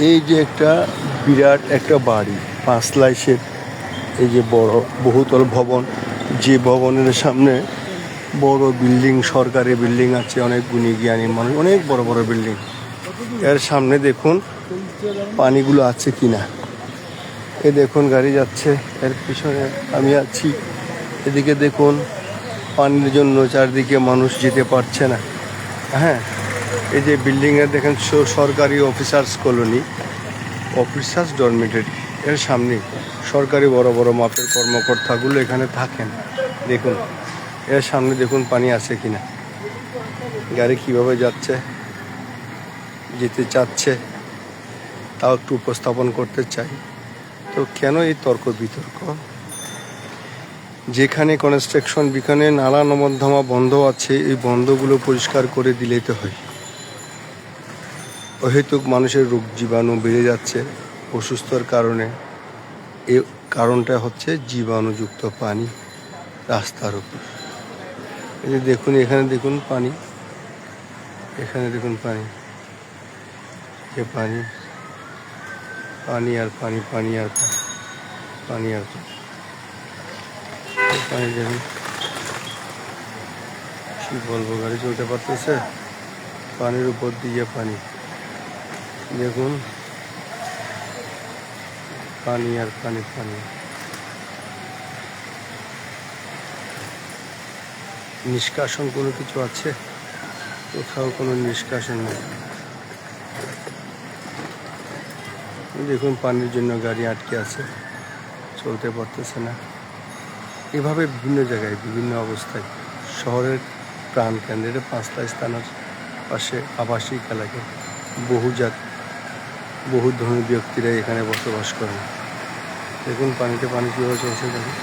এই যে একটা বিরাট একটা বাড়ি, পাঁচলাইশের এই যে বড় বহুতল ভবন, যে ভবনের সামনে বড় বিল্ডিং, সরকারি বিল্ডিং আছে, অনেক গুণী জ্ঞানী মানুষ, অনেক বড় বড় বিল্ডিং। এর সামনে দেখুন পানিগুলো আছে কিনা। এ দেখুন গাড়ি যাচ্ছে, এর পিছনে আমি আছি। এদিকে দেখুন পানির জন্য চারদিকে মানুষ যেতে পারছে না। হ্যাঁ, এই যে বিল্ডিংয়ে দেখেন সরকারি অফিসার্স কলোনি, অফিসার্স ডরমিটরি, এর সামনে সরকারি বড় বড় মাপের কর্মকর্তাগুলো এখানে থাকেন। দেখুন এর সামনে দেখুন পানি আছে কিনা, গাড়ি কিভাবে যাচ্ছে, যেতে চাচ্ছে, তাও একটু উপস্থাপন করতে চাই। তো কেন এই তর্ক বিতর্ক? যেখানে কনস্ট্রাকশন, যেখানে নালা নর্দমা বন্ধ আছে, এই বন্ধগুলো পরিষ্কার করে দিলেই তো হয়। অহেতুক মানুষের রোগ জীবাণু বেড়ে যাচ্ছে অসুস্থর কারণে। এ কারণটা হচ্ছে জীবাণুযুক্ত পানি রাস্তার উপর। এই যে দেখুন, এখানে দেখুন পানি, এখানে দেখুন পানি, যে পানি, পানি আর পানি, পানি আর পানি আর পানি। দেখুন কি বলবো, গাড়ি চলতে পারতেছে পানির উপর দিয়ে পানি। দেখুন পানি আর পানি, পানি। নিষ্কাশন কোনো কিছু আছে? কোথাও কোনো নিষ্কাশন নেই। দেখুন পানির জন্য গাড়ি আটকে আছে, চলতে পারতেছে না। এভাবে বিভিন্ন জায়গায় বিভিন্ন অবস্থায় শহরের প্রাণ কেন্দ্রের পাঁচলাইশ থানার পাশে আবাসিক এলাকায় বহু ধনী ব্যক্তিরা এখানে বসবাস করেন। দেখুন পানিতে পানি কীভাবে চলছে, দেখুন।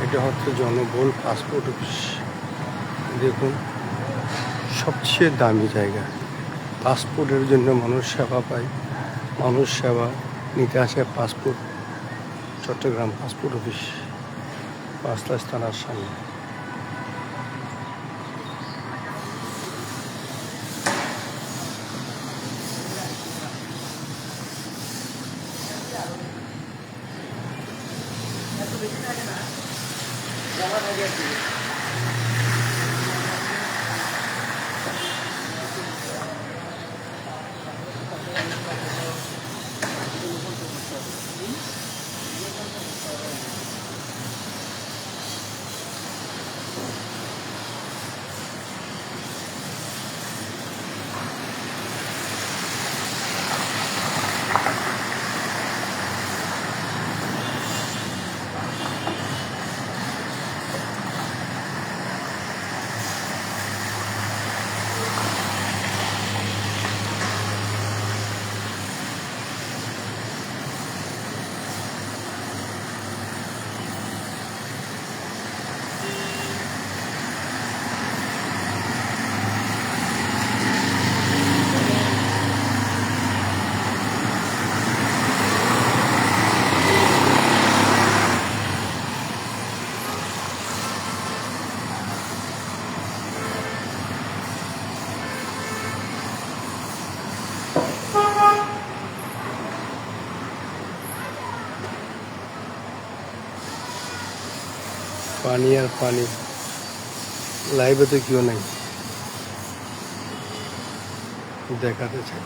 এটা হচ্ছে জনবল পাসপোর্ট অফিস। দেখুন সবচেয়ে দামি জায়গা, পাসপোর্টের জন্য মানুষ সেবা পায়, মানুষ সেবা নিতে আসে passport. Chittagong passport office, Panchlaish থানার সামনে। পানি আর পানি, লাইভে তো কেউ নাই, দেখাতে চাই।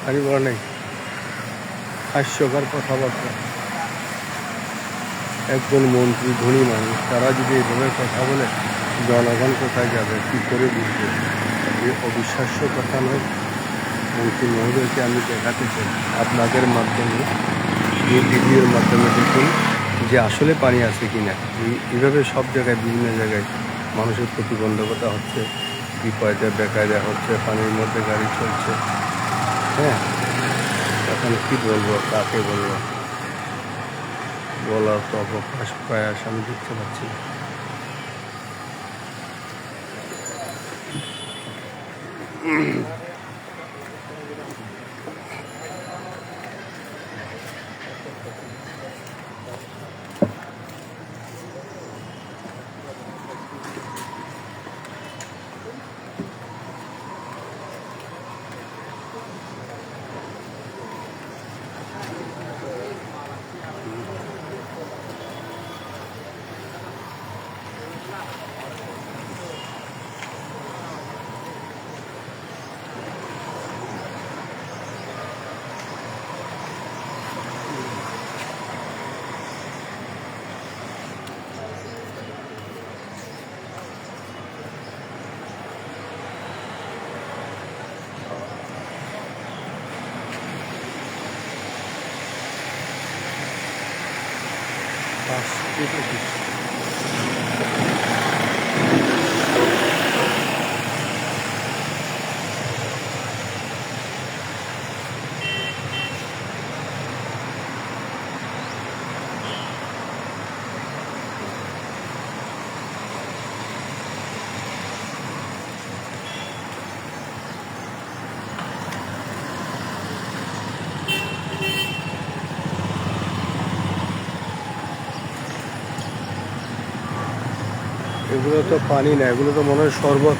পানি বড় নেই, হাস্যকর কথাবার্তা। একজন মন্ত্রী, ধনী মানুষ, তারা যদি এইভাবে কথা বলে, জনগণ কোথায় যাবে, কী করে বুঝবে? এই অবিশ্বাস্য কথা নয়। মন্ত্রী মহোদয়কে আমি দেখাতে চাই আপনাদের মাধ্যমে, এই ভিডিওর মাধ্যমে দেখুন যে আসলে পানি আছে কিনা। এইভাবে সব জায়গায়, বিভিন্ন জায়গায় মানুষের প্রতিবন্ধকতা হচ্ছে, বিপদে বেকায়দা হচ্ছে, পানির মধ্যে গাড়ি চলছে। হ্যাঁ, এখন কি বলবো, কাকে বলবো, বলার তো অবকাশ প্রয়াস আমি দেখতে পাচ্ছি। ঠিক আছে। এগুলো তো পানি না, এগুলো তো মনে হয় শরবত।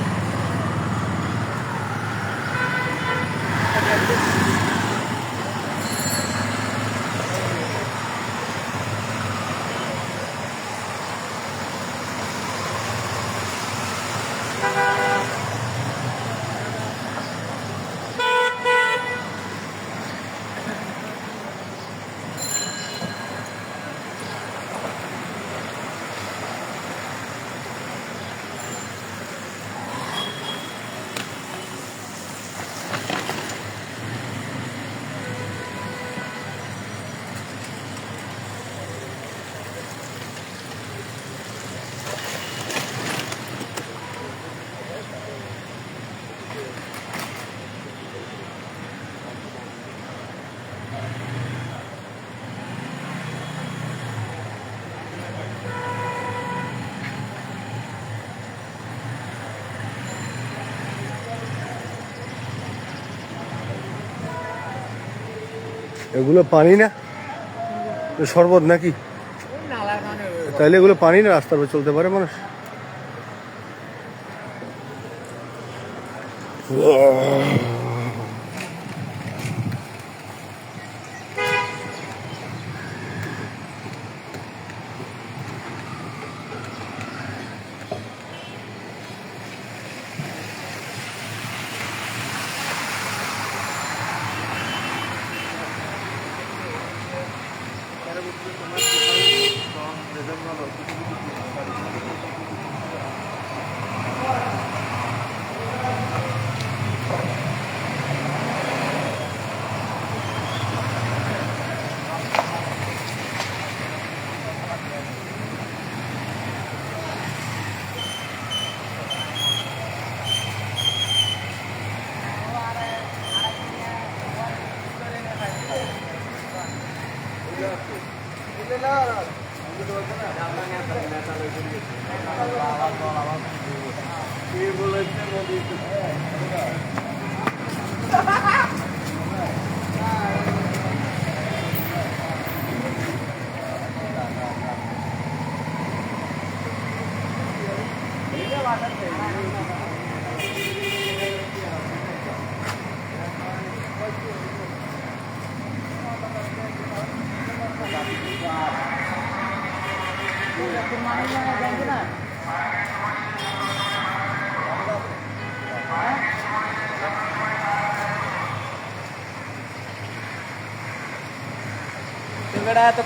এগুলো পানি না, শরবত নাকি? তাইলে এগুলো পানি না, রাস্তার উপর চলতে পারে মানুষ?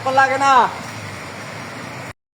তো লাগে না।